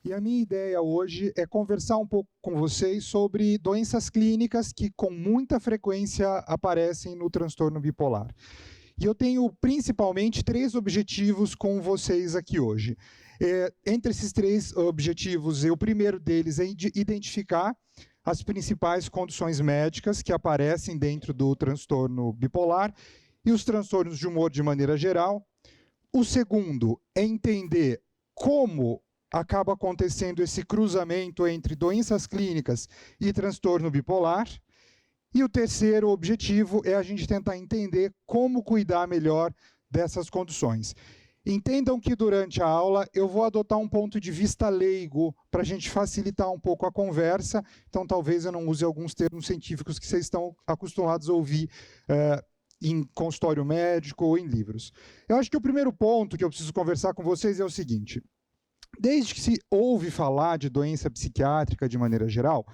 E a minha ideia hoje é conversar um pouco com vocês sobre doenças clínicas que com muita frequência aparecem no transtorno bipolar. E eu tenho principalmente 3 objetivos com vocês aqui hoje. Entre esses 3 objetivos, o primeiro deles é identificar as principais condições médicas que aparecem dentro do transtorno bipolar e os transtornos de humor de maneira geral. O segundo é entender como acaba acontecendo esse cruzamento entre doenças clínicas e transtorno bipolar. E o terceiro objetivo é a gente tentar entender como cuidar melhor dessas condições. Entendam que durante a aula eu vou adotar um ponto de vista leigo para a gente facilitar um pouco a conversa, então talvez eu não use alguns termos científicos que vocês estão acostumados a ouvir em consultório médico ou em livros. Eu acho que o primeiro ponto que eu preciso conversar com vocês é o seguinte: desde que se ouve falar de doença psiquiátrica de maneira geral,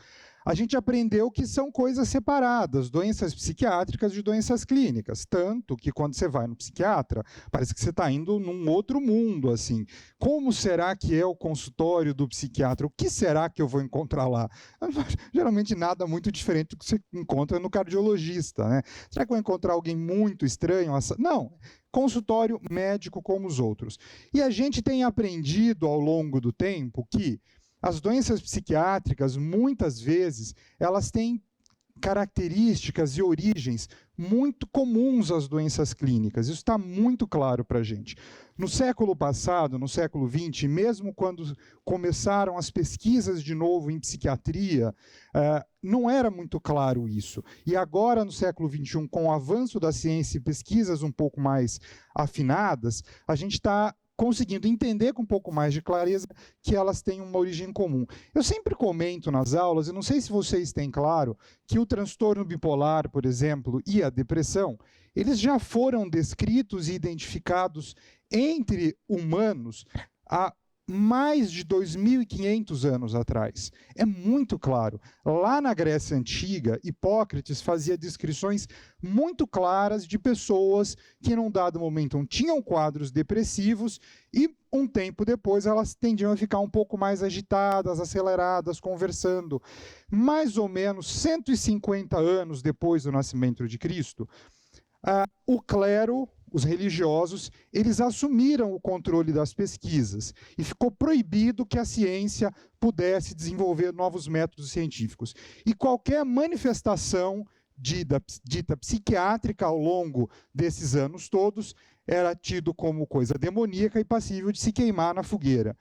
a gente aprendeu que são coisas separadas, doenças psiquiátricas de doenças clínicas. Tanto que quando você vai no psiquiatra, parece que você está indo num outro mundo, assim. Como será que é o consultório do psiquiatra? O que será que eu vou encontrar lá? Geralmente nada muito diferente do que você encontra no cardiologista, né? Será que eu vou encontrar alguém muito estranho? Não. Consultório médico como os outros. E a gente tem aprendido ao longo do tempo que as doenças psiquiátricas, muitas vezes, elas têm características e origens muito comuns às doenças clínicas. Isso está muito claro para a gente. No século passado, no século XX, mesmo quando começaram as pesquisas de novo em psiquiatria, não era muito claro isso. E agora, no século XXI, com o avanço da ciência e pesquisas um pouco mais afinadas, a gente está conseguindo entender com um pouco mais de clareza que elas têm uma origem comum. Eu sempre comento nas aulas, eu não sei se vocês têm claro, que o transtorno bipolar, por exemplo, e a depressão, eles já foram descritos e identificados entre humanos há mais de 2.500 anos atrás. É muito claro. Lá na Grécia Antiga, Hipócrates fazia descrições muito claras de pessoas que, num dado momento, tinham quadros depressivos e, um tempo depois, elas tendiam a ficar um pouco mais agitadas, aceleradas, conversando. Mais ou menos 150 anos depois do nascimento de Cristo, o clero, os religiosos, eles assumiram o controle das pesquisas e ficou proibido que a ciência pudesse desenvolver novos métodos científicos. E qualquer manifestação dita psiquiátrica ao longo desses anos todos era tido como coisa demoníaca e passível de se queimar na fogueira.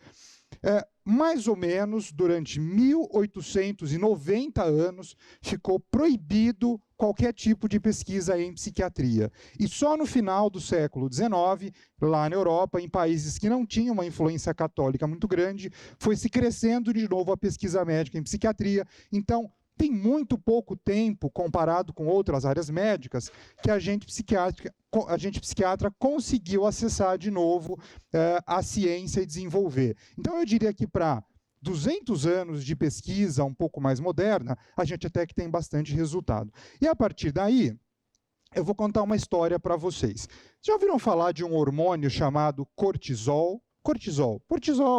Mais ou menos durante 1890 anos ficou proibido qualquer tipo de pesquisa em psiquiatria. E só no final do século XIX, lá na Europa, em países que não tinham uma influência católica muito grande, foi se crescendo de novo a pesquisa médica em psiquiatria. Então, tem muito pouco tempo, comparado com outras áreas médicas, que a gente psiquiatra conseguiu acessar de novo a ciência e desenvolver. Então, eu diria que para 200 anos de pesquisa um pouco mais moderna, a gente até que tem bastante resultado. E a partir daí, eu vou contar uma história para vocês. Já ouviram falar de um hormônio chamado cortisol? Cortisol,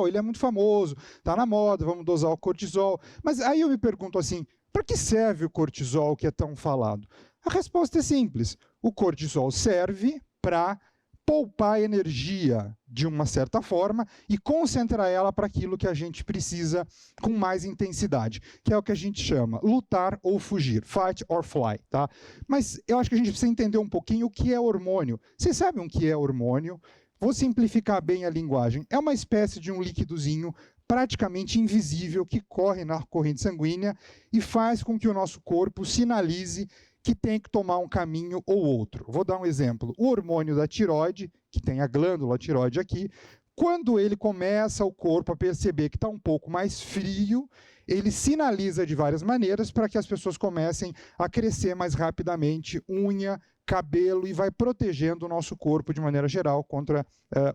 ele é muito famoso, está na moda, vamos dosar o cortisol. Mas aí eu me pergunto assim, para que serve o cortisol que é tão falado? A resposta é simples. O cortisol serve para poupar energia de uma certa forma e concentrar ela para aquilo que a gente precisa com mais intensidade, que é o que a gente chama lutar ou fugir, fight or fly, tá? Mas eu acho que a gente precisa entender um pouquinho o que é hormônio. Vocês sabem o que é hormônio? Vou simplificar bem a linguagem. É uma espécie de um líquidozinho praticamente invisível que corre na corrente sanguínea e faz com que o nosso corpo sinalize que tem que tomar um caminho ou outro. Vou dar um exemplo. O hormônio da tireoide, que tem a glândula tireoide aqui, quando ele começa o corpo a perceber que está um pouco mais frio, ele sinaliza de várias maneiras para que as pessoas comecem a crescer mais rapidamente unha, cabelo, e vai protegendo o nosso corpo de maneira geral contra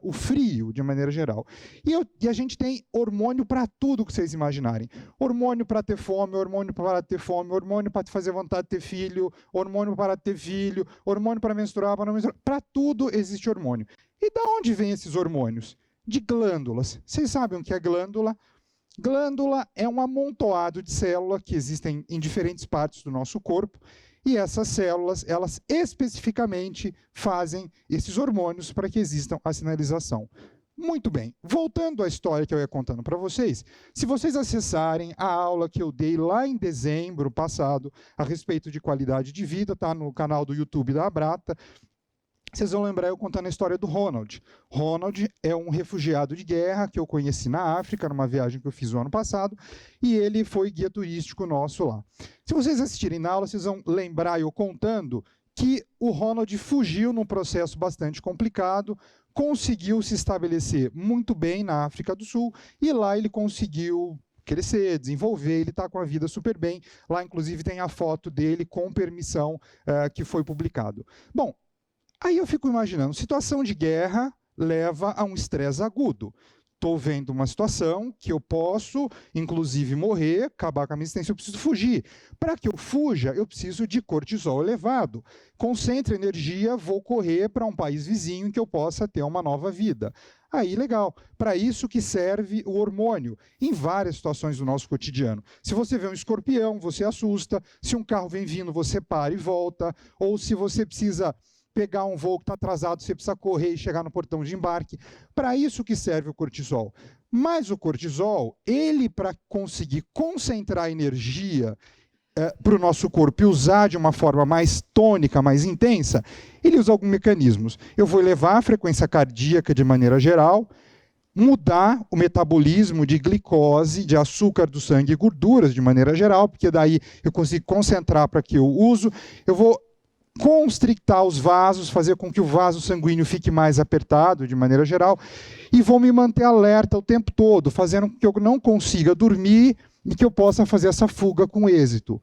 o frio, de maneira geral. E a gente tem hormônio para tudo que vocês imaginarem. Hormônio para ter fome, hormônio para parar de ter fome, hormônio para fazer vontade de ter filho, hormônio para parar de ter filho, hormônio para menstruar, para não menstruar. Para tudo existe hormônio. E de onde vêm esses hormônios? De glândulas. Vocês sabem o que é glândula? Glândula é um amontoado de células que existem em diferentes partes do nosso corpo, e essas células, elas especificamente fazem esses hormônios para que existam a sinalização. Muito bem, voltando à história que eu ia contando para vocês, se vocês acessarem a aula que eu dei lá em dezembro passado a respeito de qualidade de vida, está no canal do YouTube da Abrata, vocês vão lembrar eu contando a história do Ronald. Ronald é um refugiado de guerra que eu conheci na África, numa viagem que eu fiz o ano passado, e ele foi guia turístico nosso lá. Se vocês assistirem na aula, vocês vão lembrar eu contando que o Ronald fugiu num processo bastante complicado, conseguiu se estabelecer muito bem na África do Sul, e lá ele conseguiu crescer, desenvolver, ele está com a vida super bem. Lá, inclusive, tem a foto dele com permissão que foi publicado. Bom, aí eu fico imaginando, situação de guerra leva a um estresse agudo. Estou vendo uma situação que eu posso, inclusive, morrer, acabar com a minha existência, eu preciso fugir. Para que eu fuja, eu preciso de cortisol elevado. Concentre energia, vou correr para um país vizinho em que eu possa ter uma nova vida. Aí, legal. Para isso que serve o hormônio, em várias situações do nosso cotidiano. Se você vê um escorpião, você assusta. Se um carro vem vindo, você para e volta. Ou se você precisa pegar um voo que está atrasado, você precisa correr e chegar no portão de embarque. Para isso que serve o cortisol. Mas o cortisol, ele para conseguir concentrar energia para o nosso corpo e usar de uma forma mais tônica, mais intensa, ele usa alguns mecanismos. Eu vou elevar a frequência cardíaca de maneira geral, mudar o metabolismo de glicose, de açúcar do sangue e gorduras de maneira geral, porque daí eu consigo concentrar para que eu uso. Eu vou constrictar os vasos, fazer com que o vaso sanguíneo fique mais apertado, de maneira geral, e vou me manter alerta o tempo todo, fazendo com que eu não consiga dormir e que eu possa fazer essa fuga com êxito.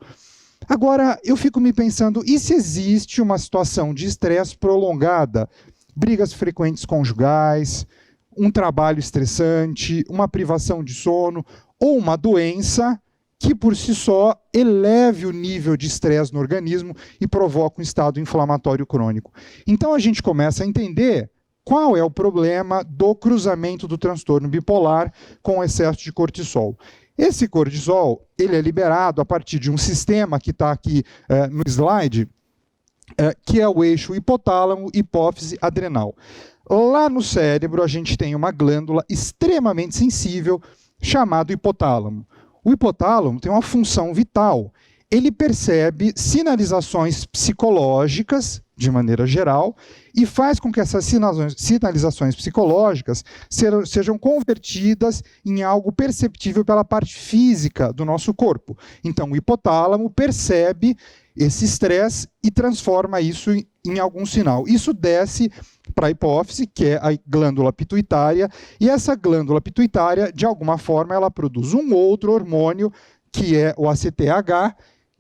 Agora, eu fico me pensando, e se existe uma situação de estresse prolongada, brigas frequentes conjugais, um trabalho estressante, uma privação de sono, ou uma doença que por si só eleve o nível de estresse no organismo e provoca um estado inflamatório crônico. Então a gente começa a entender qual é o problema do cruzamento do transtorno bipolar com excesso de cortisol. Esse cortisol, ele é liberado a partir de um sistema que está aqui no slide, que é o eixo hipotálamo, hipófise, adrenal. Lá no cérebro a gente tem uma glândula extremamente sensível chamada hipotálamo. O hipotálamo tem uma função vital. Ele percebe sinalizações psicológicas, de maneira geral, e faz com que essas sinalizações psicológicas sejam convertidas em algo perceptível pela parte física do nosso corpo. Então, o hipotálamo percebe esse estresse e transforma isso em algum sinal. Isso desce para a hipófise, que é a glândula pituitária, e essa glândula pituitária, de alguma forma, ela produz um outro hormônio, que é o ACTH,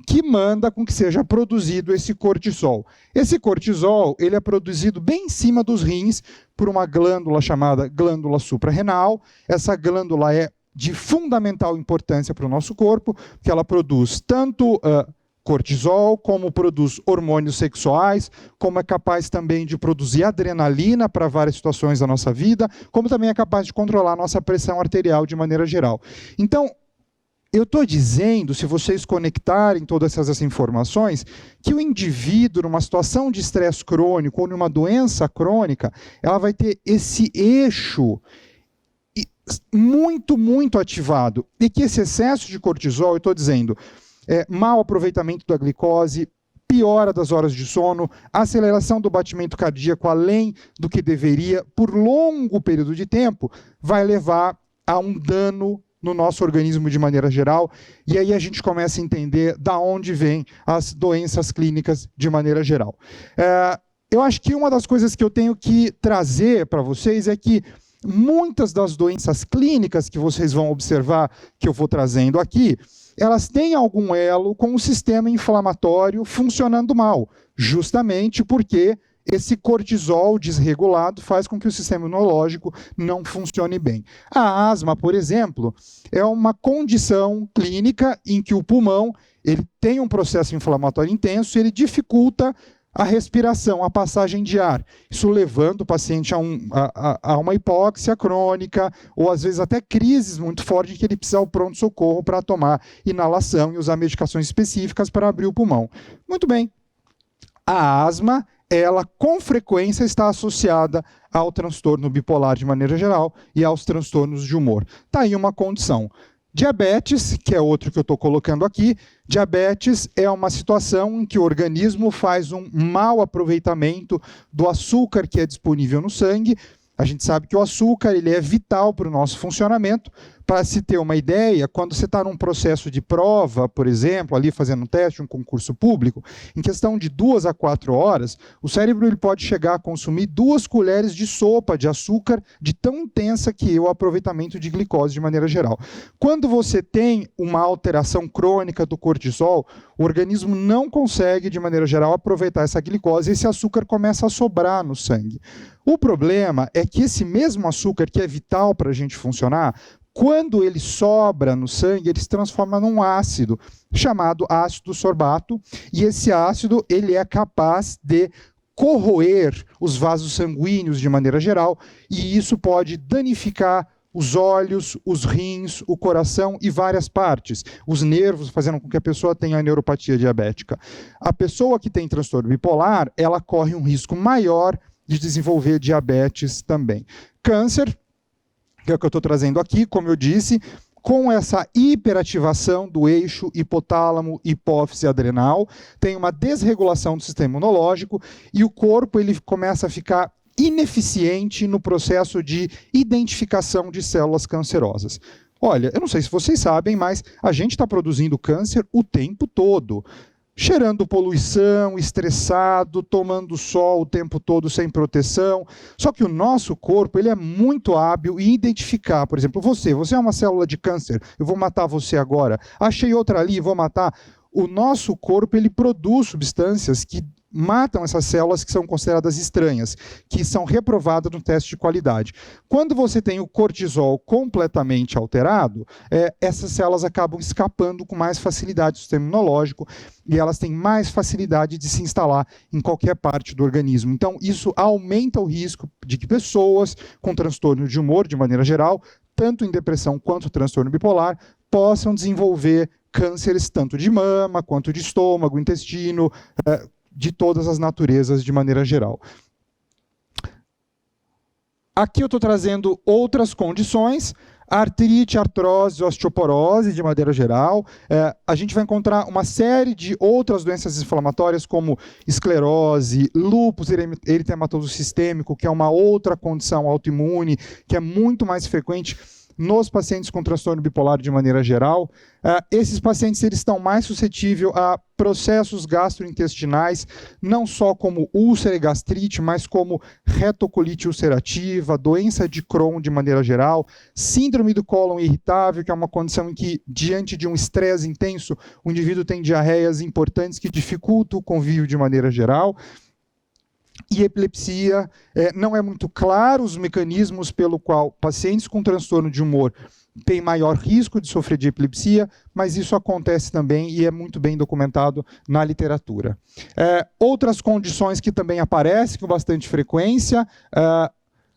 que manda com que seja produzido esse cortisol. Esse cortisol, ele é produzido bem em cima dos rins por uma glândula chamada glândula suprarrenal. Essa glândula é de fundamental importância para o nosso corpo, porque ela produz tanto cortisol, como produz hormônios sexuais, como é capaz também de produzir adrenalina para várias situações da nossa vida, como também é capaz de controlar a nossa pressão arterial de maneira geral. Então, eu estou dizendo, se vocês conectarem todas essas informações, que o indivíduo, numa situação de estresse crônico ou numa doença crônica, ela vai ter esse eixo muito, muito ativado. E que esse excesso de cortisol, eu estou dizendo, mau aproveitamento da glicose, piora das horas de sono, aceleração do batimento cardíaco além do que deveria, por longo período de tempo, vai levar a um dano no nosso organismo de maneira geral, e aí a gente começa a entender da onde vêm as doenças clínicas de maneira geral. Eu acho que uma das coisas que eu tenho que trazer para vocês é que muitas das doenças clínicas que vocês vão observar, que eu vou trazendo aqui, elas têm algum elo com o sistema inflamatório funcionando mal, justamente porque esse cortisol desregulado faz com que o sistema imunológico não funcione bem. A asma, por exemplo, é uma condição clínica em que o pulmão ele tem um processo inflamatório intenso e ele dificulta a respiração, a passagem de ar. Isso levando o paciente a uma hipóxia crônica, ou às vezes até crises muito fortes em que ele precisa do pronto-socorro para tomar inalação e usar medicações específicas para abrir o pulmão. Muito bem. A asma, ela com frequência está associada ao transtorno bipolar de maneira geral e aos transtornos de humor. Está aí uma condição. Diabetes, que é outro que eu estou colocando aqui, diabetes é uma situação em que o organismo faz um mau aproveitamento do açúcar que é disponível no sangue. A gente sabe que o açúcar ele é vital para o nosso funcionamento. Para se ter uma ideia, quando você está num processo de prova, por exemplo, ali fazendo um teste, um concurso público, em questão de 2 a 4 horas, o cérebro ele pode chegar a consumir 2 colheres de sopa de açúcar, de tão intensa que é o aproveitamento de glicose de maneira geral. Quando você tem uma alteração crônica do cortisol, o organismo não consegue, de maneira geral, aproveitar essa glicose e esse açúcar começa a sobrar no sangue. O problema é que esse mesmo açúcar, que é vital para a gente funcionar, quando ele sobra no sangue, ele se transforma num ácido, chamado ácido sorbato, e esse ácido ele é capaz de corroer os vasos sanguíneos de maneira geral, e isso pode danificar os olhos, os rins, o coração e várias partes, os nervos, fazendo com que a pessoa tenha a neuropatia diabética. A pessoa que tem transtorno bipolar, ela corre um risco maior de desenvolver diabetes também. Câncer, que é o que eu estou trazendo aqui, como eu disse, com essa hiperativação do eixo hipotálamo, hipófise adrenal, tem uma desregulação do sistema imunológico e o corpo ele começa a ficar ineficiente no processo de identificação de células cancerosas. Olha, eu não sei se vocês sabem, mas a gente está produzindo câncer o tempo todo. Cheirando poluição, estressado, tomando sol o tempo todo sem proteção. Só que o nosso corpo ele é muito hábil em identificar, por exemplo, você é uma célula de câncer, eu vou matar você agora. Achei outra ali, vou matar. O nosso corpo ele produz substâncias que matam essas células que são consideradas estranhas, que são reprovadas no teste de qualidade. Quando você tem o cortisol completamente alterado, essas células acabam escapando com mais facilidade do sistema imunológico e elas têm mais facilidade de se instalar em qualquer parte do organismo. Então, isso aumenta o risco de que pessoas com transtorno de humor, de maneira geral, tanto em depressão quanto transtorno bipolar, possam desenvolver cânceres tanto de mama, quanto de estômago, intestino, de todas as naturezas de maneira geral. Aqui eu estou trazendo outras condições, artrite, artrose, osteoporose de maneira geral. A gente vai encontrar uma série de outras doenças inflamatórias como esclerose, lúpus eritematoso sistêmico, que é uma outra condição autoimune, que é muito mais frequente nos pacientes com transtorno bipolar de maneira geral. Esses pacientes eles estão mais suscetíveis a processos gastrointestinais, não só como úlcera e gastrite, mas como retocolite ulcerativa, doença de Crohn de maneira geral, síndrome do cólon irritável, que é uma condição em que, diante de um estresse intenso, o indivíduo tem diarreias importantes que dificultam o convívio de maneira geral. E epilepsia, não é muito claro os mecanismos pelo qual pacientes com transtorno de humor têm maior risco de sofrer de epilepsia, mas isso acontece também e é muito bem documentado na literatura. Outras condições que também aparecem com bastante frequência,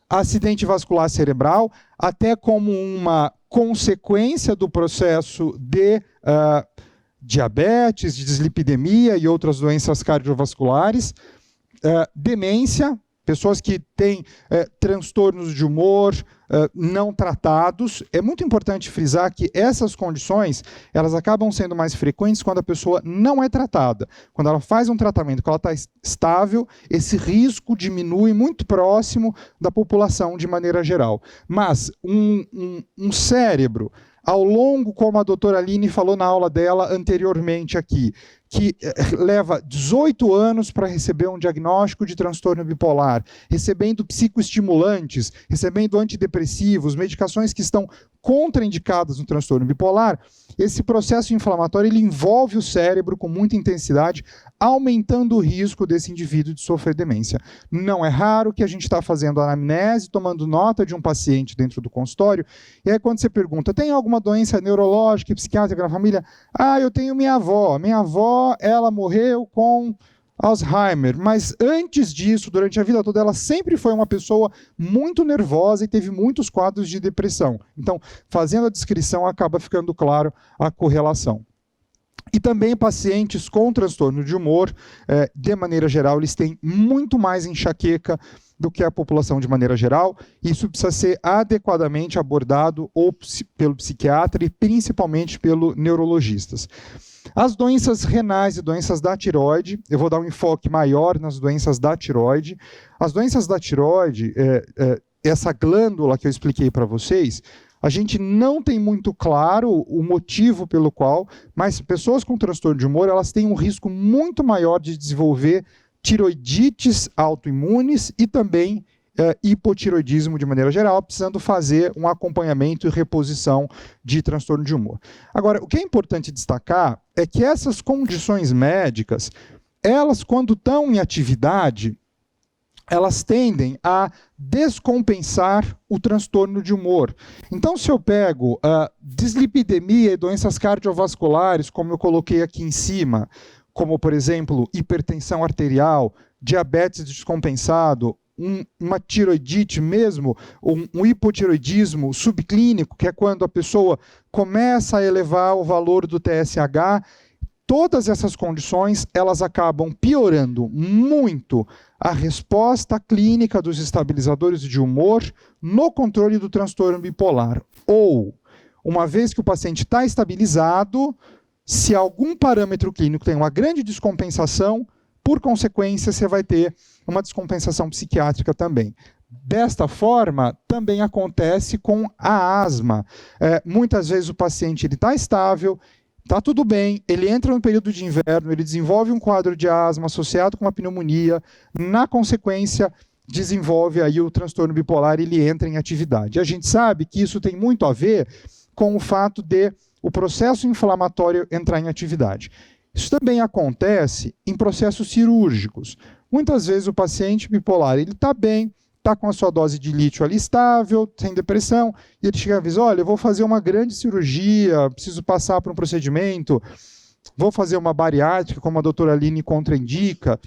acidente vascular cerebral, até como uma consequência do processo de diabetes, de dislipidemia e outras doenças cardiovasculares. Demência, pessoas que têm transtornos de humor não tratados. É muito importante frisar que essas condições elas acabam sendo mais frequentes quando a pessoa não é tratada. Quando ela faz um tratamento, quando ela está estável, esse risco diminui muito próximo da população de maneira geral. Mas um cérebro, ao longo, como a doutora Aline falou na aula dela anteriormente aqui, que leva 18 anos para receber um diagnóstico de transtorno bipolar, recebendo psicoestimulantes, recebendo antidepressivos, medicações que estão contraindicadas no transtorno bipolar, esse processo inflamatório ele envolve o cérebro com muita intensidade, aumentando o risco desse indivíduo de sofrer demência. Não é raro que a gente está fazendo anamnese, tomando nota de um paciente dentro do consultório, e aí quando você pergunta, tem alguma doença neurológica e psiquiátrica na família? Eu tenho minha avó. Minha avó, ela morreu com Alzheimer, mas antes disso, durante a vida toda, ela sempre foi uma pessoa muito nervosa e teve muitos quadros de depressão. Então, fazendo a descrição, acaba ficando claro a correlação. E também pacientes com transtorno de humor, de maneira geral, eles têm muito mais enxaqueca do que a população de maneira geral. Isso precisa ser adequadamente abordado ou pelo psiquiatra e principalmente pelo neurologistas. As doenças renais e doenças da tireoide, eu vou dar um enfoque maior nas doenças da tireoide. As doenças da tireoide, essa glândula que eu expliquei para vocês, a gente não tem muito claro o motivo pelo qual, mas pessoas com transtorno de humor, elas têm um risco muito maior de desenvolver tireoidites autoimunes e também hipotireoidismo de maneira geral, precisando fazer um acompanhamento e reposição de transtorno de humor. Agora, o que é importante destacar é que essas condições médicas, elas, quando estão em atividade, elas tendem a descompensar o transtorno de humor. Então, se eu pego dislipidemia e doenças cardiovasculares, como eu coloquei aqui em cima, como, por exemplo, hipertensão arterial, diabetes descompensado, uma tiroidite mesmo, um hipotiroidismo subclínico, que é quando a pessoa começa a elevar o valor do TSH, todas essas condições, elas acabam piorando muito a resposta clínica dos estabilizadores de humor no controle do transtorno bipolar. Ou, uma vez que o paciente está estabilizado, se algum parâmetro clínico tem uma grande descompensação, por consequência, você vai ter uma descompensação psiquiátrica também. Desta forma, também acontece com a asma. Muitas vezes o paciente está estável, está tudo bem, ele entra no período de inverno, ele desenvolve um quadro de asma associado com uma pneumonia, na consequência, desenvolve aí o transtorno bipolar e ele entra em atividade. A gente sabe que isso tem muito a ver com o fato de o processo inflamatório entrar em atividade. Isso também acontece em processos cirúrgicos. Muitas vezes o paciente bipolar ele está bem, está com a sua dose de lítio ali estável, sem depressão, e ele chega e diz, olha, eu vou fazer uma grande cirurgia, preciso passar por um procedimento, vou fazer uma bariátrica, como a doutora Aline contraindica.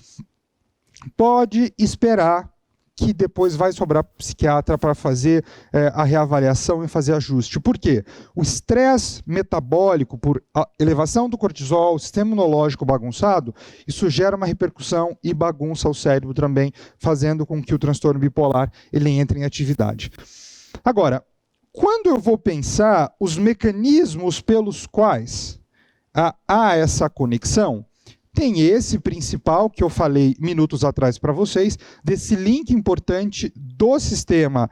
Pode esperar que depois vai sobrar para o psiquiatra para fazer a reavaliação e fazer ajuste. Por quê? O estresse metabólico por elevação do cortisol, o sistema imunológico bagunçado, isso gera uma repercussão e bagunça o cérebro também, fazendo com que o transtorno bipolar ele entre em atividade. Agora, quando eu vou pensar os mecanismos pelos quais há essa conexão, tem esse principal que eu falei minutos atrás para vocês, desse link importante do sistema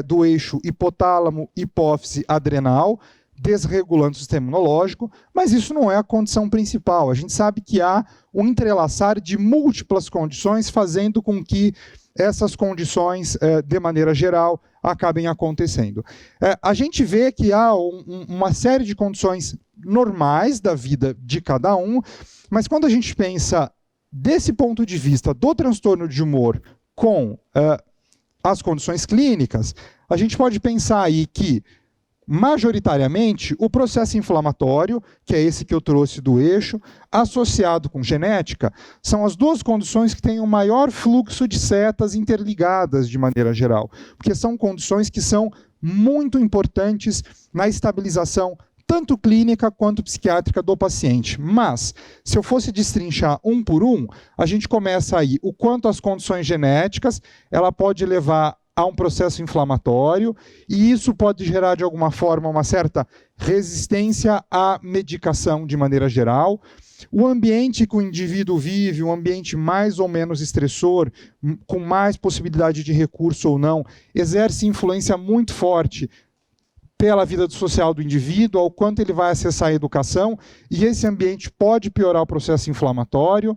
do eixo hipotálamo, hipófise, adrenal, desregulando o sistema imunológico, mas isso não é a condição principal. A gente sabe que há um entrelaçar de múltiplas condições, fazendo com que essas condições, de maneira geral, acabem acontecendo. A gente vê que há uma série de condições normais da vida de cada um, mas quando a gente pensa desse ponto de vista do transtorno de humor com as condições clínicas, a gente pode pensar aí que, majoritariamente, o processo inflamatório, que é esse que eu trouxe do eixo, associado com genética, são as duas condições que têm o maior fluxo de setas interligadas de maneira geral, porque são condições que são muito importantes na estabilização tanto clínica quanto psiquiátrica do paciente. Mas, se eu fosse destrinchar um por um, a gente começa aí o quanto as condições genéticas, ela pode levar a um processo inflamatório, e isso pode gerar, de alguma forma, uma certa resistência à medicação de maneira geral. O ambiente que o indivíduo vive, um ambiente mais ou menos estressor, com mais possibilidade de recurso ou não, exerce influência muito forte pela vida social do indivíduo, ao quanto ele vai acessar a educação, e esse ambiente pode piorar o processo inflamatório.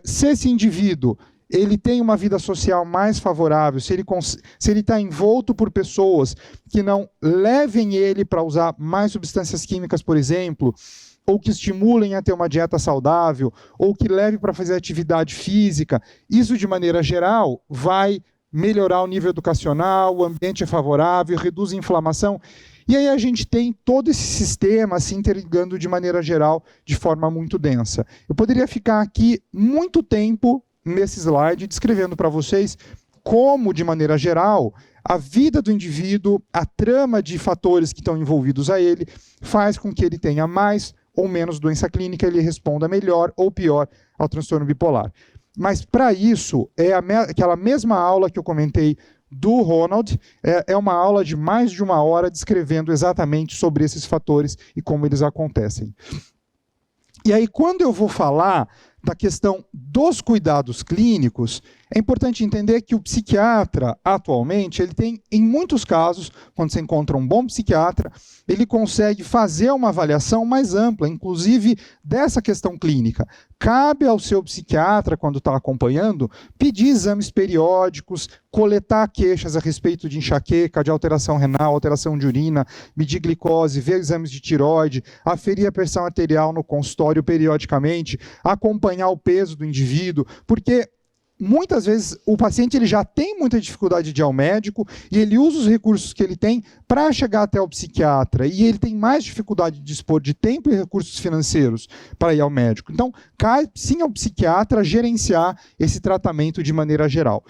Se esse indivíduo ele tem uma vida social mais favorável, se ele está envolto por pessoas que não levem ele para usar mais substâncias químicas, por exemplo, ou que estimulem a ter uma dieta saudável, ou que leve para fazer atividade física, isso, de maneira geral, vai melhorar o nível educacional, o ambiente é favorável, reduz a inflamação. E aí a gente tem todo esse sistema se interligando de maneira geral, de forma muito densa. Eu poderia ficar aqui muito tempo nesse slide descrevendo para vocês como, de maneira geral, a vida do indivíduo, a trama de fatores que estão envolvidos a ele, faz com que ele tenha mais ou menos doença clínica, ele responda melhor ou pior ao transtorno bipolar. Mas, para isso, aquela mesma aula que eu comentei do Ronald, é uma aula de mais de 1 hora descrevendo exatamente sobre esses fatores e como eles acontecem. E aí, quando eu vou falar da questão dos cuidados clínicos, é importante entender que o psiquiatra, atualmente, ele tem, em muitos casos, quando você encontra um bom psiquiatra, ele consegue fazer uma avaliação mais ampla, inclusive dessa questão clínica. Cabe ao seu psiquiatra, quando está acompanhando, pedir exames periódicos, coletar queixas a respeito de enxaqueca, de alteração renal, alteração de urina, medir glicose, ver exames de tireoide, aferir a pressão arterial no consultório periodicamente, acompanhar o peso do indivíduo, porque muitas vezes o paciente ele já tem muita dificuldade de ir ao médico e ele usa os recursos que ele tem para chegar até o psiquiatra e ele tem mais dificuldade de dispor de tempo e recursos financeiros para ir ao médico. Então, cabe sim ao psiquiatra gerenciar esse tratamento de maneira geral.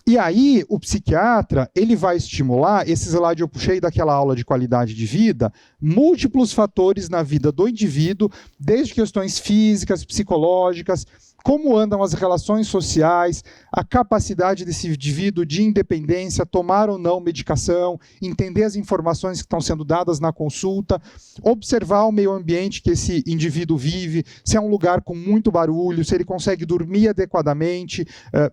E aí, o psiquiatra, ele vai estimular, esse slide eu puxei daquela aula de qualidade de vida, múltiplos fatores na vida do indivíduo, desde questões físicas, psicológicas, como andam as relações sociais, a capacidade desse indivíduo de independência, tomar ou não medicação, entender as informações que estão sendo dadas na consulta, observar o meio ambiente que esse indivíduo vive, se é um lugar com muito barulho, se ele consegue dormir adequadamente,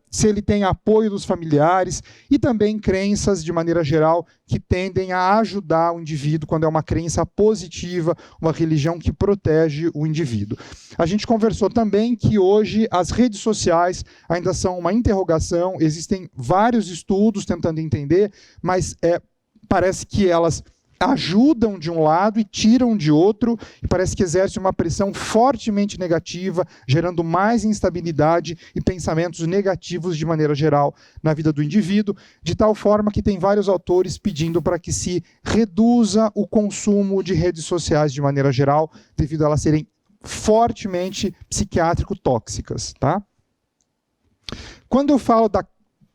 se ele tem apoio dos familiares, e também crenças, de maneira geral, que tendem a ajudar o indivíduo quando é uma crença positiva, uma religião que protege o indivíduo. A gente conversou também que hoje as redes sociais ainda são uma interrogação, existem vários estudos tentando entender, mas parece que elas ajudam de um lado e tiram de outro, e parece que exerce uma pressão fortemente negativa, gerando mais instabilidade e pensamentos negativos de maneira geral na vida do indivíduo, de tal forma que tem vários autores pedindo para que se reduza o consumo de redes sociais de maneira geral, devido a elas serem fortemente psiquiátrico-tóxicas, tá? Quando eu falo da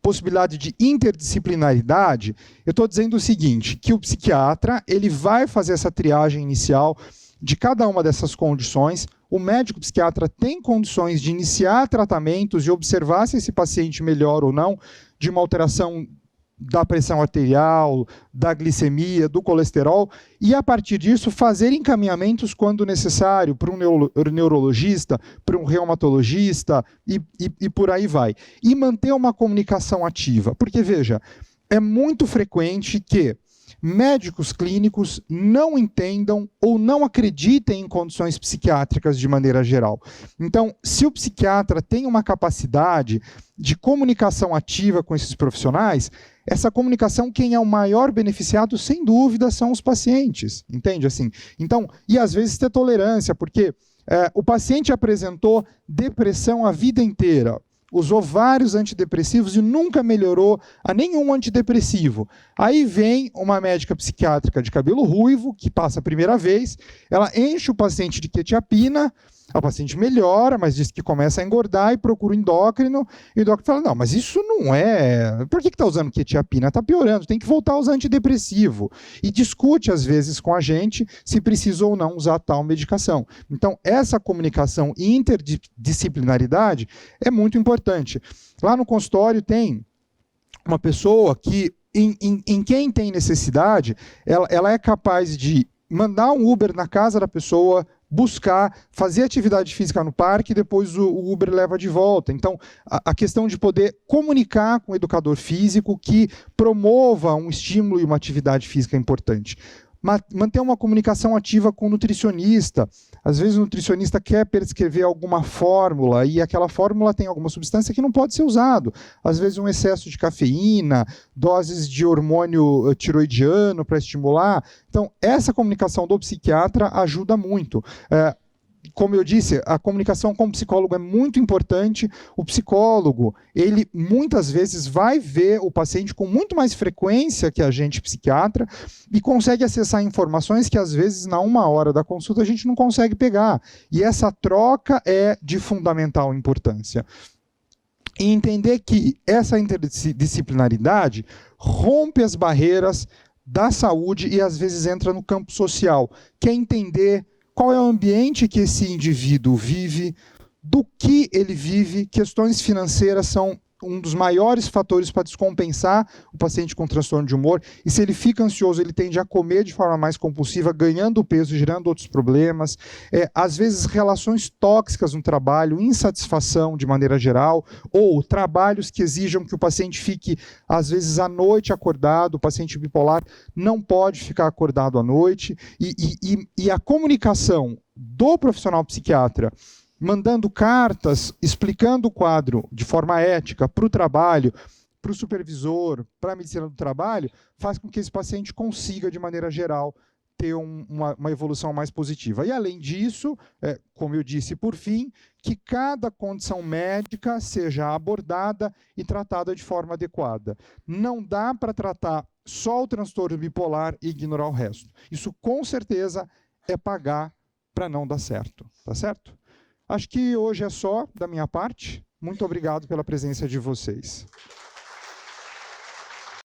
possibilidade de interdisciplinaridade, eu estou dizendo o seguinte, que o psiquiatra ele vai fazer essa triagem inicial de cada uma dessas condições, o médico psiquiatra tem condições de iniciar tratamentos e observar se esse paciente melhora ou não de uma alteração da pressão arterial, da glicemia, do colesterol, e a partir disso fazer encaminhamentos quando necessário para um neurologista, para um reumatologista e por aí vai. E manter uma comunicação ativa, porque veja, é muito frequente que médicos clínicos não entendam ou não acreditem em condições psiquiátricas de maneira geral. Então, se o psiquiatra tem uma capacidade de comunicação ativa com esses profissionais, essa comunicação, quem é o maior beneficiado, sem dúvida, são os pacientes, entende? Assim, então, e às vezes ter tolerância, porque o paciente apresentou depressão a vida inteira, usou vários antidepressivos e nunca melhorou a nenhum antidepressivo. Aí vem uma médica psiquiátrica de cabelo ruivo, que passa a primeira vez, ela enche o paciente de quetiapina, o paciente melhora, mas diz que começa a engordar e procura o endócrino, e o endócrino fala, não, mas isso não é... Por que está usando quetiapina? Está piorando, tem que voltar a usar antidepressivo. E discute, às vezes, com a gente se precisa ou não usar tal medicação. Então, essa comunicação e interdisciplinaridade é muito importante. Lá no consultório tem uma pessoa que, em quem tem necessidade, ela é capaz de mandar um Uber na casa da pessoa, buscar, fazer atividade física no parque e depois o Uber leva de volta. Então, a questão de poder comunicar com o educador físico que promova um estímulo e uma atividade física é importante. Manter uma comunicação ativa com o nutricionista. Às vezes o nutricionista quer prescrever alguma fórmula e aquela fórmula tem alguma substância que não pode ser usado. Às vezes um excesso de cafeína, doses de hormônio tiroidiano para estimular. Então, essa comunicação do psiquiatra ajuda muito. como eu disse, a comunicação com o psicólogo é muito importante. O psicólogo, ele muitas vezes vai ver o paciente com muito mais frequência que a gente psiquiatra e consegue acessar informações que às vezes na uma hora da consulta a gente não consegue pegar. E essa troca é de fundamental importância. E entender que essa interdisciplinaridade rompe as barreiras da saúde e às vezes entra no campo social, que é entender qual é o ambiente que esse indivíduo vive, do que ele vive. Questões financeiras são um dos maiores fatores para descompensar o paciente com transtorno de humor, e se ele fica ansioso, ele tende a comer de forma mais compulsiva, ganhando peso, gerando outros problemas. Às vezes, relações tóxicas no trabalho, insatisfação de maneira geral, ou trabalhos que exijam que o paciente fique, às vezes, à noite acordado. O paciente bipolar não pode ficar acordado à noite, e a comunicação do profissional psiquiatra mandando cartas, explicando o quadro de forma ética para o trabalho, para o supervisor, para a medicina do trabalho, faz com que esse paciente consiga, de maneira geral, ter uma evolução mais positiva. E, além disso, como eu disse, por fim, que cada condição médica seja abordada e tratada de forma adequada. Não dá para tratar só o transtorno bipolar e ignorar o resto. Isso, com certeza, é pagar para não dar certo. Tá certo? Acho que hoje é só da minha parte. Muito obrigado pela presença de vocês.